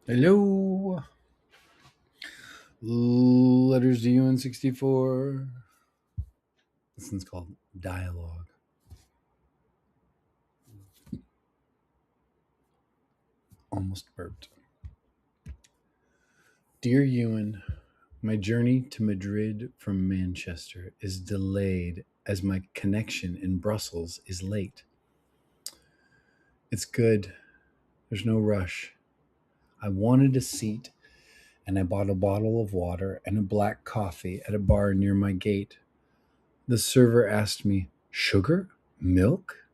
Hello. Letters to UN 64. This one's called Dialogue. Almost burped. Dear Ewan, my journey to Madrid from Manchester is delayed as my connection in Brussels is late. It's good. There's no rush. I wanted a seat and I bought a bottle of water and a black coffee at a bar near my gate. The server asked me, "Sugar? Milk?"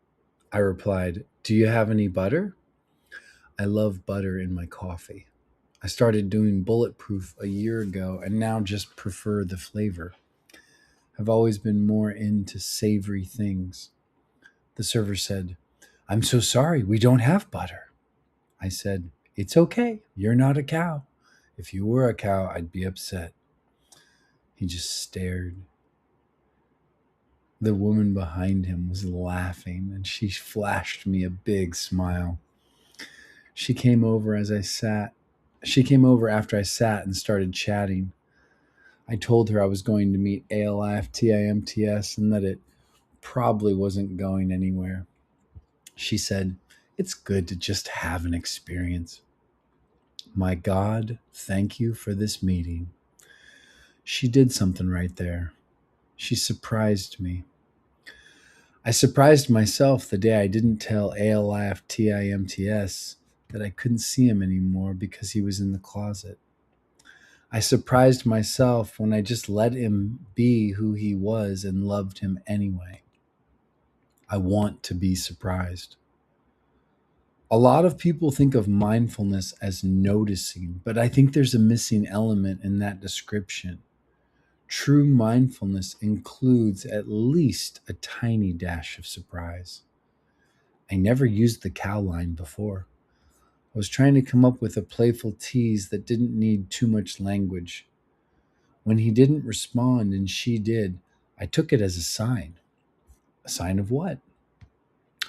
I replied, "Do you have any butter?" I love butter in my coffee. I started doing bulletproof a year ago and now just prefer the flavor. I've always been more into savory things. The server said, "I'm so sorry, we don't have butter." I said, "It's okay, you're not a cow. If you were a cow, I'd be upset." He just stared. The woman behind him was laughing and she flashed me a big smile. She came over as I sat. She came over after I sat and started chatting. I told her I was going to meet ALIFTIMTS and that it probably wasn't going anywhere. She said, "It's good to just have an experience." My God, thank you for this meeting. She did something right there. She surprised me. I surprised myself the day I didn't tell ALIFTIMTS that I couldn't see him anymore because he was in the closet. I surprised myself when I just let him be who he was and loved him anyway. I want to be surprised. A lot of people think of mindfulness as noticing, but I think there's a missing element in that description. True mindfulness includes at least a tiny dash of surprise. I never used the cow line before. I was trying to come up with a playful tease that didn't need too much language. When he didn't respond and she did, I took it as a sign. A sign of what?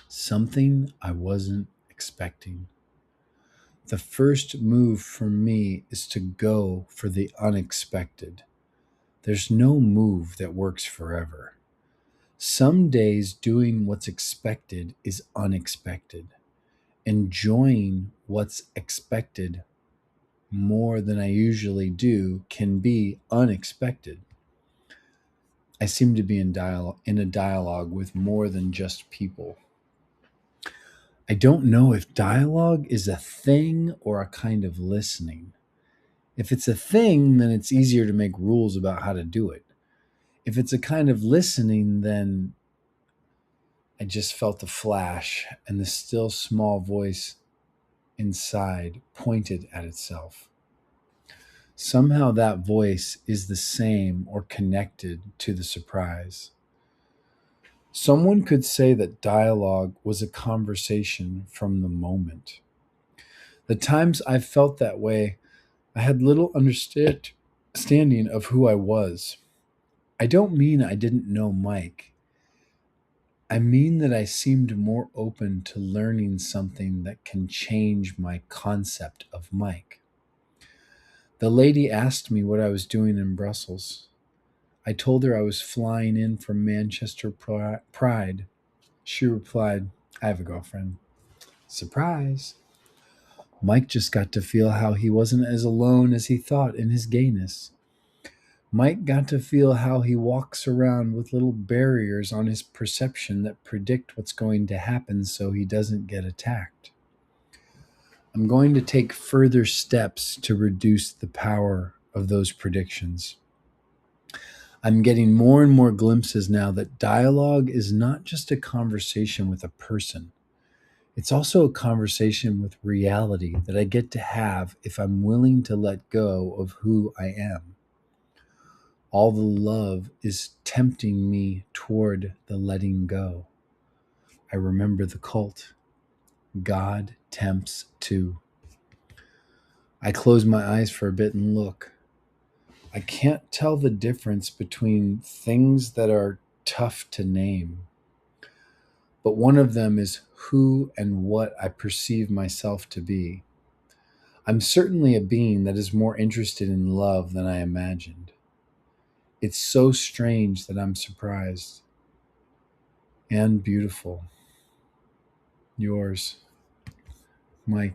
Something I wasn't expecting. The first move for me is to go for the unexpected. There's no move that works forever. Some days doing what's expected is unexpected. Enjoying what's expected more than I usually do can be unexpected. I seem to be in a dialogue with more than just people. I don't know if dialogue is a thing or a kind of listening. If it's a thing, then it's easier to make rules about how to do it. If it's a kind of listening, then I just felt a flash and the still small voice inside pointed at itself. Somehow that voice is the same or connected to the surprise. Someone could say that dialogue was a conversation from the moment. The times I felt that way, I had little understanding of who I was. I don't mean I didn't know Mike. I mean that I seemed more open to learning something that can change my concept of Mike. The lady asked me what I was doing in Brussels. I told her I was flying in from Manchester Pride. She replied, "I have a girlfriend." Surprise! Mike just got to feel how he wasn't as alone as he thought in his gayness. Mike got to feel how he walks around with little barriers on his perception that predict what's going to happen so he doesn't get attacked. I'm going to take further steps to reduce the power of those predictions. I'm getting more and more glimpses now that dialogue is not just a conversation with a person. It's also a conversation with reality that I get to have if I'm willing to let go of who I am. All the love is tempting me toward the letting go. I remember the cult. God tempts too. I close my eyes for a bit and look. I can't tell the difference between things that are tough to name, but one of them is who and what I perceive myself to be. I'm certainly a being that is more interested in love than I imagined. It's so strange that I'm surprised and beautiful. Yours, Mike.